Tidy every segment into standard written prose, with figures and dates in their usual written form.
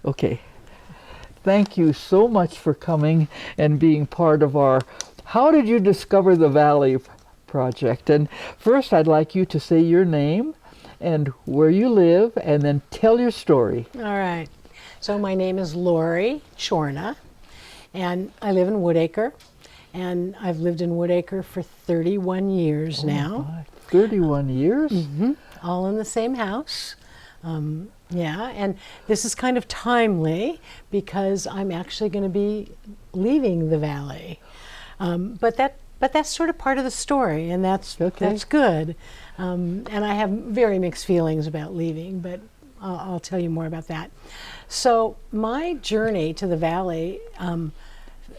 Okay. Thank you so much for coming and being part of our How Did You Discover the Valley project. And first I'd like you to say your name and where you live and then tell your story. All right. So my name is Laurie Chorna, and I live in Woodacre. And I've lived in Woodacre for 31 years now. My, 31 years? Mm-hmm. All in the same house. Yeah, and this is kind of timely because I'm actually going to be leaving the valley. But that's sort of part of the story, and that's good. And I have very mixed feelings about leaving, but I'll tell you more about that. So my journey to the valley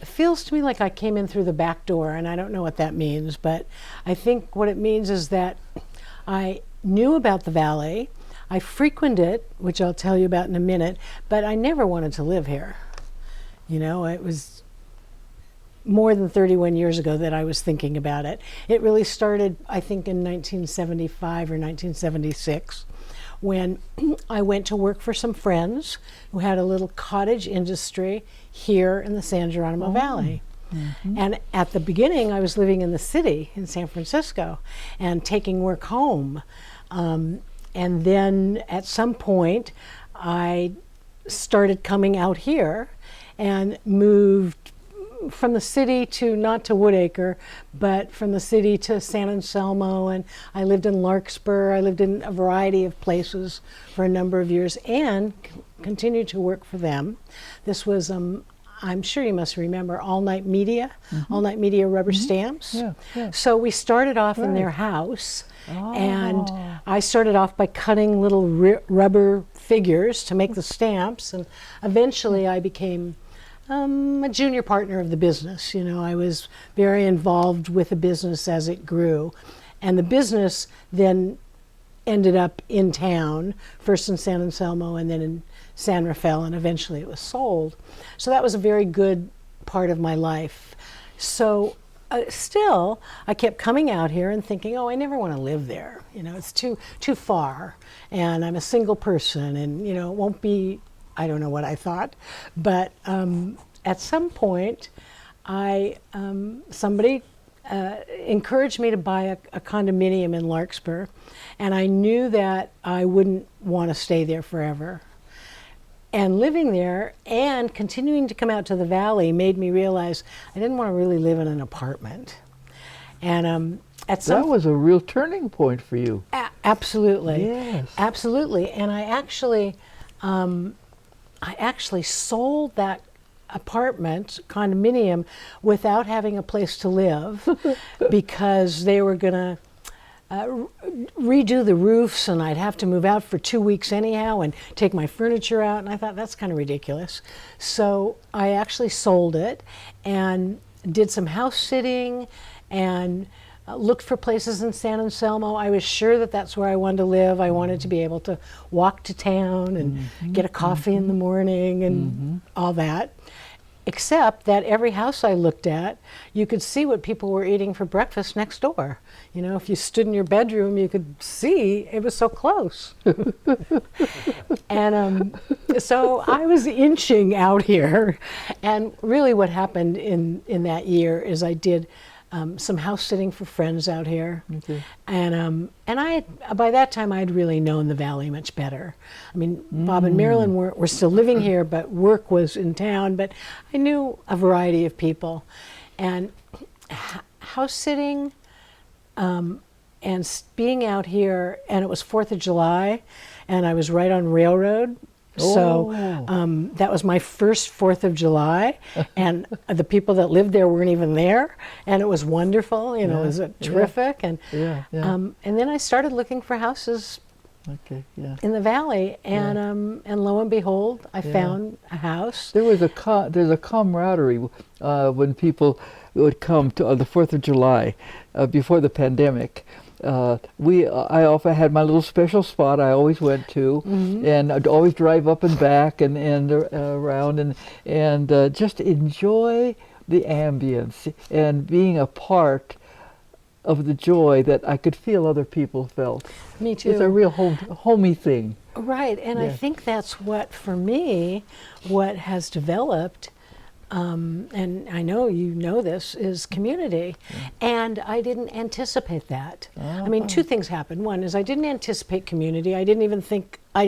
feels to me like I came in through the back door, and I don't know what that means, but I think what it means is that I knew about the valley, I frequented it, which I'll tell you about in a minute, but I never wanted to live here. You know, it was more than 31 years ago that I was thinking about it. It really started, I think, in 1975 or 1976, when I went to work for some friends who had a little cottage industry here in the San Geronimo Valley. Mm-hmm. And at the beginning, I was living in the city in San Francisco and taking work home. And then at some point, I started coming out here and moved from the city to, not to Woodacre, but from the city to San Anselmo, and I lived in Larkspur. I lived in a variety of places for a number of years and continued to work for them. This was, I'm sure you must remember, All Night Media, All Night Media rubber stamps. Yeah, yeah. So we started off in their house, and I started off by cutting little rubber figures to make the stamps, and eventually I became a junior partner of the business. You know, I was very involved with the business as it grew. And the business then ended up in town, first in San Anselmo and then in San Rafael, and eventually it was sold. So that was a very good part of my life. So still, I kept coming out here and thinking, oh, I never want to live there. You know, it's too far. And I'm a single person, and, you know, it won't be, I don't know what I thought, but at some point, somebody encouraged me to buy a condominium in Larkspur, and I knew that I wouldn't want to stay there forever. And living there and continuing to come out to the valley made me realize I didn't want to really live in an apartment. And that was a real turning point for you. Absolutely, yes, absolutely. And I actually sold that apartment condominium without having a place to live because they were going to redo the roofs, and I'd have to move out for 2 weeks anyhow and take my furniture out, and I thought that's kind of ridiculous. So I actually sold it and did some house sitting and looked for places in San Anselmo. I was sure that that's where I wanted to live. I wanted to be able to walk to town and get a coffee in the morning and all that. Except that every house I looked at, you could see what people were eating for breakfast next door. You know, if you stood in your bedroom, you could see it was so close. And so I was inching out here. And really what happened in that year is I did some house sitting for friends out here. Okay. And I by that time I had really known the valley much better. I mean, Bob and Marilyn were still living here, but work was in town, but I knew a variety of people. And house sitting and being out here, and it was 4th of July, and I was right on Railroad. So that was my first 4th of July, and the people that lived there weren't even there, and it was wonderful. You know, it was terrific. And and then I started looking for houses in the valley, and lo and behold, I found a house. There's a camaraderie when people would come to the 4th of July before the pandemic. I often had my little special spot I always went to, and I'd always drive up and back and around and just enjoy the ambience and being a part of the joy that I could feel other people felt. Me too. It's a real homey thing. Right, and I think that's what, for me, what has developed, and I know you know this, is community. And I didn't anticipate that. I mean, two things happened. One is I didn't anticipate community. I don't even think I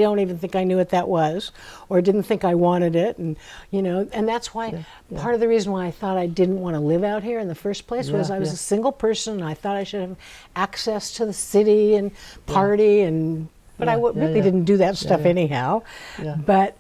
knew what that was, or didn't think I wanted it. And, you know, and that's why part of the reason why I thought I didn't want to live out here in the first place was I was a single person, and I thought I should have access to the city and party and... But I really didn't do that stuff anyhow. But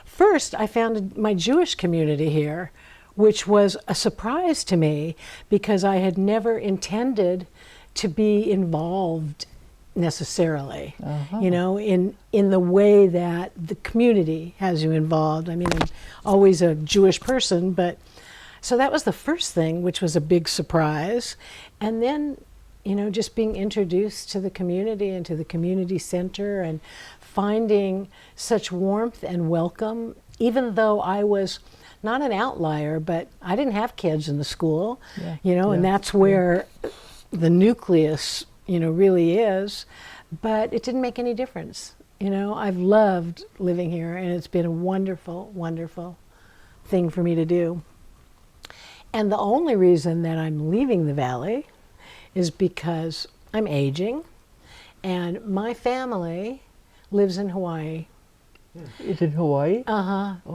first I found my Jewish community here, which was a surprise to me because I had never intended to be involved necessarily, you know, in the way that the community has you involved. I mean, I'm always a Jewish person, but so that was the first thing, which was a big surprise. And then, you know, just being introduced to the community and to the community center and finding such warmth and welcome, even though I was not an outlier, but I didn't have kids in the school, you know, and that's where the nucleus, you know, really is. But it didn't make any difference. You know, I've loved living here, and it's been a wonderful, wonderful thing for me to do. And the only reason that I'm leaving the Valley is because I'm aging, and my family lives in Hawaii. It's in Hawaii?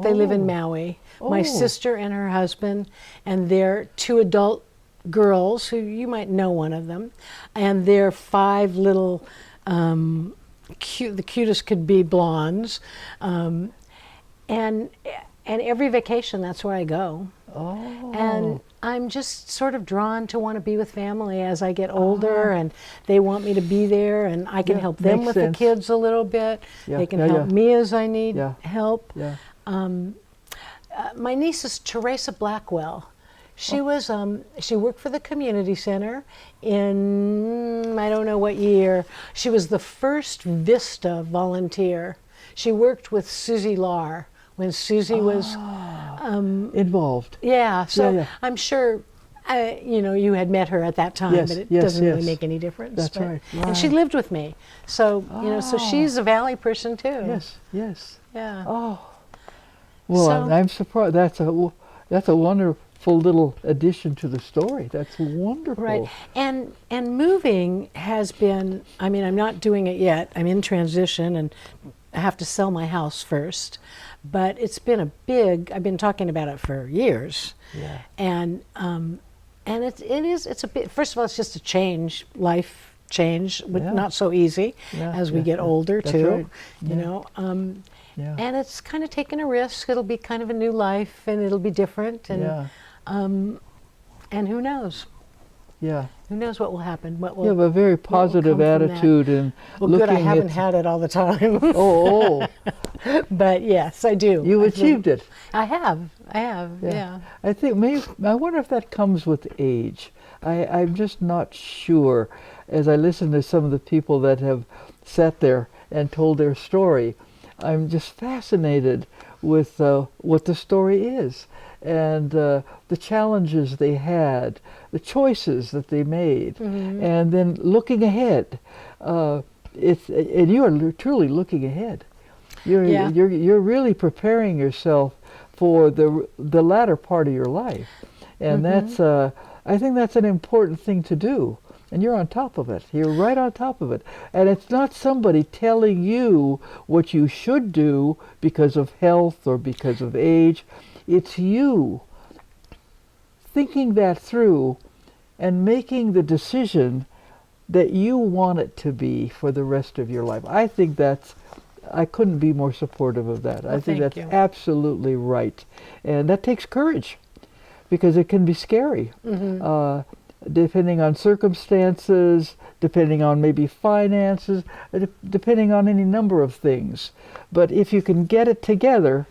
They live in Maui. My sister and her husband, and their 2 adult girls, who you might know one of them, and their 5 little, the cutest could be blondes, and every vacation that's where I go. And I'm just sort of drawn to want to be with family as I get older, and they want me to be there, and I can help them with the kids a little bit. They can help me as I need help. My niece is Teresa Blackwell. She was she worked for the community center in I don't know what year. She was the first Vista volunteer. She worked with Susie Lar when Susie was involved. I'm sure you know, you had met her at that time, but it doesn't really make any difference. That's right. And she lived with me, so you know, so she's a Valley person too. Yeah. Well, So- I'm surprised. That's a wonderful little addition to the story. That's wonderful. Right, and moving has been, I mean, I'm not doing it yet. I'm in transition, and I have to sell my house first. But it's been I've been talking about it for years. And it's a bit, first of all, it's just a life change, but not so easy as we get older too, you know. And it's kind of taking a risk. It'll be kind of a new life, and it'll be different, and who knows? Who knows what will happen? What will, you have a very positive attitude, and well, good. I haven't had it all the time. But yes, I do. You achieved it. I have. Yeah. I think I wonder if that comes with age. I'm just not sure. As I listen to some of the people that have sat there and told their story, I'm just fascinated with what the story is, and the challenges they had, the choices that they made, and then looking ahead. And you are truly looking ahead. You're really preparing yourself for the latter part of your life, and that's I think that's an important thing to do. And you're on top of it. You're right on top of it. And it's not somebody telling you what you should do because of health or because of age. It's you thinking that through and making the decision that you want it to be for the rest of your life. I think I couldn't be more supportive of that. I think that's absolutely right. And that takes courage, because it can be scary. Depending on circumstances, depending on maybe finances, depending on any number of things. But if you can get it together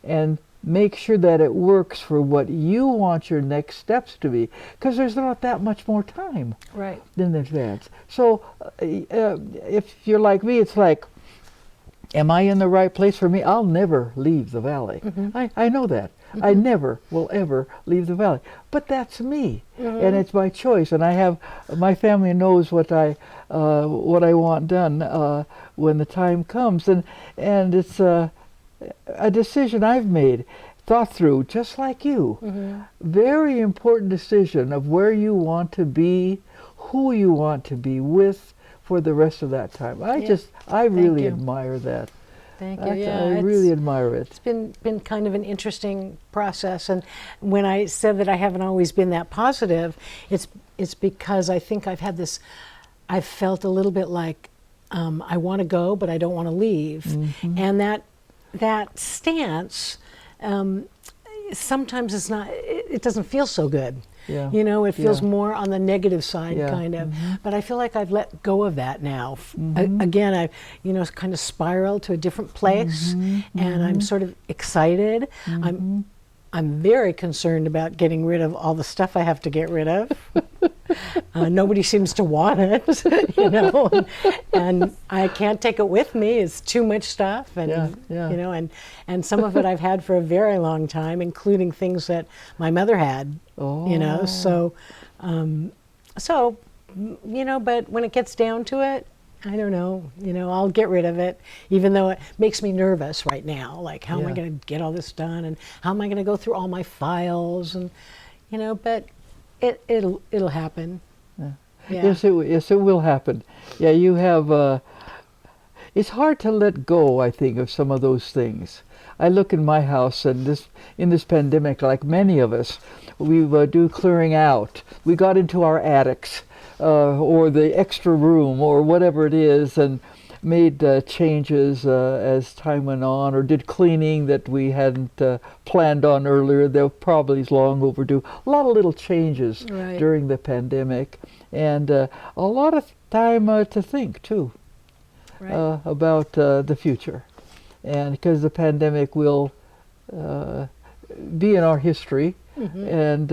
and make sure that it works for what you want your next steps to be, because there's not that much more time in advance. So if you're like me, it's like, am I in the right place for me? I'll never leave the Valley. I know that. I never will ever leave the valley. But that's me, and it's my choice. And I have my family knows what I want done when the time comes, and it's a decision I've made, thought through, just like you. Very important decision of where you want to be, who you want to be with for the rest of that time. I really admire that. Thank you. Yeah, I really admire it. It's been kind of an interesting process, and when I said that I haven't always been that positive, it's because I think I've felt a little bit like I want to go, but I don't want to leave, and that stance sometimes it's not. It doesn't feel so good. Yeah. You know, it feels more on the negative side, kind of. But I feel like I've let go of that now. Again, I've kind of spiraled to a different place, and I'm sort of excited. I'm very concerned about getting rid of all the stuff I have to get rid of. Nobody seems to want it, you know, and I can't take it with me. It's too much stuff, and you know, and some of it I've had for a very long time, including things that my mother had. You know, so you know, but when it gets down to it, I don't know, you know, I'll get rid of it, even though it makes me nervous right now. Like, how am I going to get all this done, and how am I going to go through all my files, and you know, but it'll happen. Yes, it will happen. Yeah, you have. It's hard to let go, I think, of some of those things. I look in my house, and in this pandemic, like many of us, we do clearing out. We got into our attics, or the extra room, or whatever it is, and made changes as time went on, or did cleaning that we hadn't planned on earlier. They were probably long overdue. A lot of little changes during the pandemic, and a lot of time to think too about the future, and because the pandemic will be in our history. And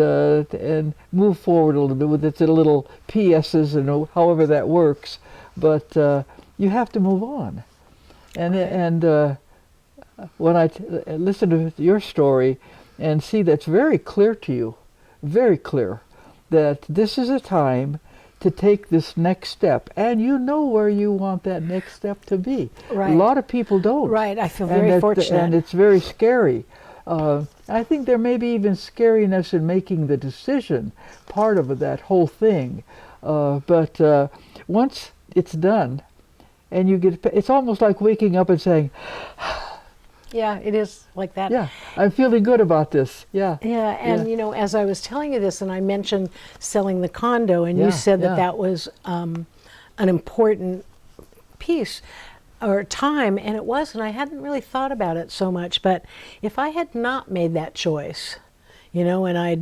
move forward a little bit with its little PSs and however that works, but you have to move on. And when I listen to your story and see that's very clear to you, very clear, that this is a time to take this next step, and you know where you want that next step to be. A lot of people don't. I feel very fortunate. And it's very scary. I think there may be even scariness in making the decision, part of that whole thing. But once it's done, and you get, it's almost like waking up and saying, yeah, it is like that. Yeah, I'm feeling good about this. Yeah. Yeah, and you know, as I was telling you this, and I mentioned selling the condo, and you said that was an important piece or time, and it was, and I hadn't really thought about it so much. But if I had not made that choice, you know, and I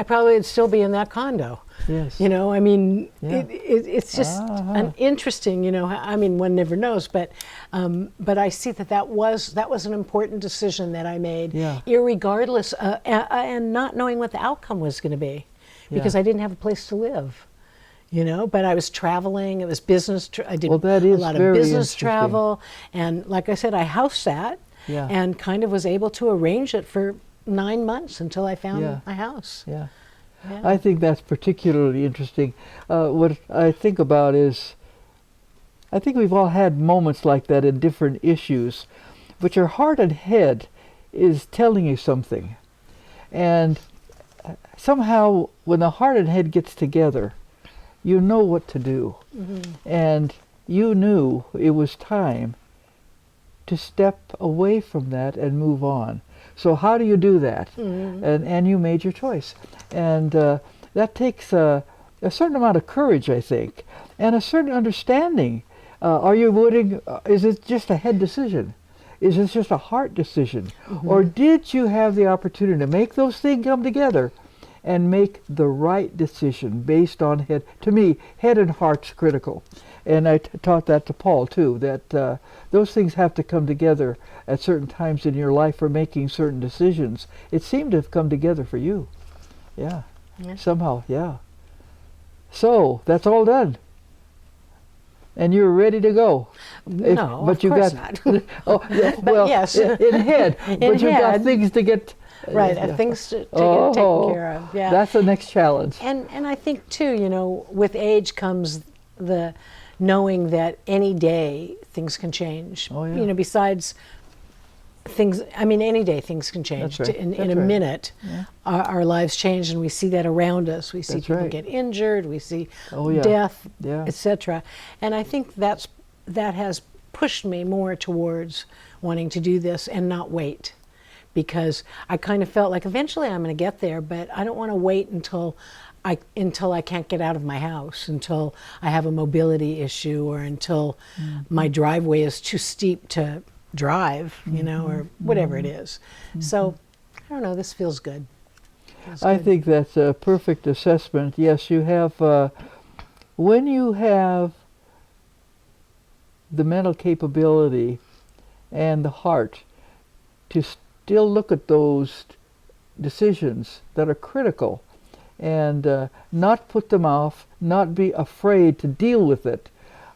probably would still be in that condo. Yes. You know, I mean, it's just an interesting, you know, I mean, one never knows, but I see that was an important decision that I made, irregardless, and not knowing what the outcome was going to be, because I didn't have a place to live. You know, but I was traveling. It was business. I did a lot of business travel, and like I said, I house sat, and kind of was able to arrange it for 9 months until I found my house. Yeah, I think that's particularly interesting. What I think about is, I think we've all had moments like that in different issues, but your heart and head is telling you something, and somehow when the heart and head gets together, you know what to do. And you knew it was time to step away from that and move on. So how do you do that? And you made your choice. And that takes a certain amount of courage, I think, and a certain understanding. Are you willing, is it just a head decision? Is it just a heart decision? Or did you have the opportunity to make those things come together and make the right decision based on head? To me, head and heart's critical. And I taught that to Paul too, that those things have to come together at certain times in your life for making certain decisions. It seemed to have come together for you. Somehow, So, that's all done. and you're ready to go. No, but of you course got, not. oh, yeah, But well, yes. in head, In but you've got head. things to get. Right, Yeah. things to get Oh, taken care of. Yeah. That's the next challenge. And I think too, you know, with age comes the knowing that any day things can change. Oh, yeah. You know, besides things, I mean, any day things can change. That's right. In That's a right. minute, Yeah. our lives change, and we see that around us. We see That's people right. get injured, we see Oh, yeah. death, Yeah. etc. And I think that has pushed me more towards wanting to do this and not wait. Because I kind of felt like eventually I'm going to get there, but I don't want to wait until I can't get out of my house, until I have a mobility issue, or until my driveway is too steep to drive, you know, or whatever it is. So I don't know. This feels good. I think that's a perfect assessment. Yes, you have, when you have the mental capability and the heart to still look at those decisions that are critical and not put them off, not be afraid to deal with it.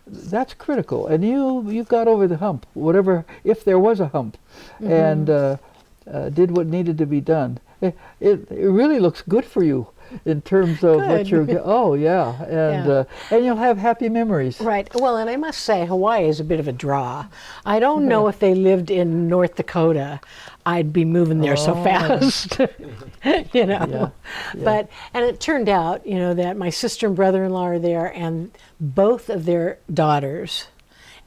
That's critical. And you got over the hump, whatever, if there was a hump, and did what needed to be done. It really looks good for you in terms of what you're. Oh yeah, and you'll have happy memories. Right. Well, and I must say, Hawaii is a bit of a draw. I don't know if they lived in North Dakota, I'd be moving there so fast. You know. Yeah. But and it turned out, you know, that my sister and brother-in-law are there, and both of their daughters,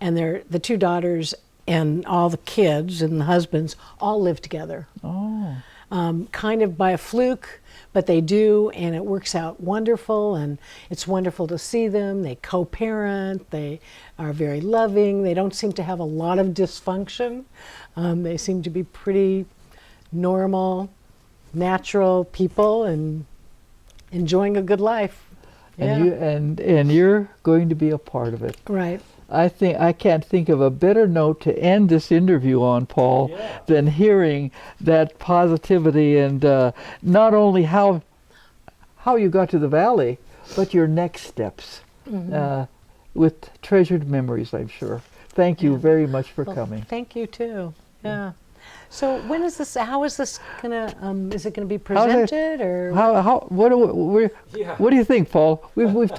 and the two daughters and all the kids and the husbands all live together. Oh. Kind of by a fluke, but they do, and it works out wonderful, and it's wonderful to see them. They co-parent, they are very loving, they don't seem to have a lot of dysfunction. They seem to be pretty normal, natural people and enjoying a good life. And you're going to be a part of it. Right. I can't think of a better note to end this interview on, Paul, than hearing that positivity and not only how you got to the valley, but your next steps with treasured memories, I'm sure. Thank you very much for coming. Thank you too. Yeah. So when is this? How is this gonna? Is it gonna be presented or? What do you think, Paul? We've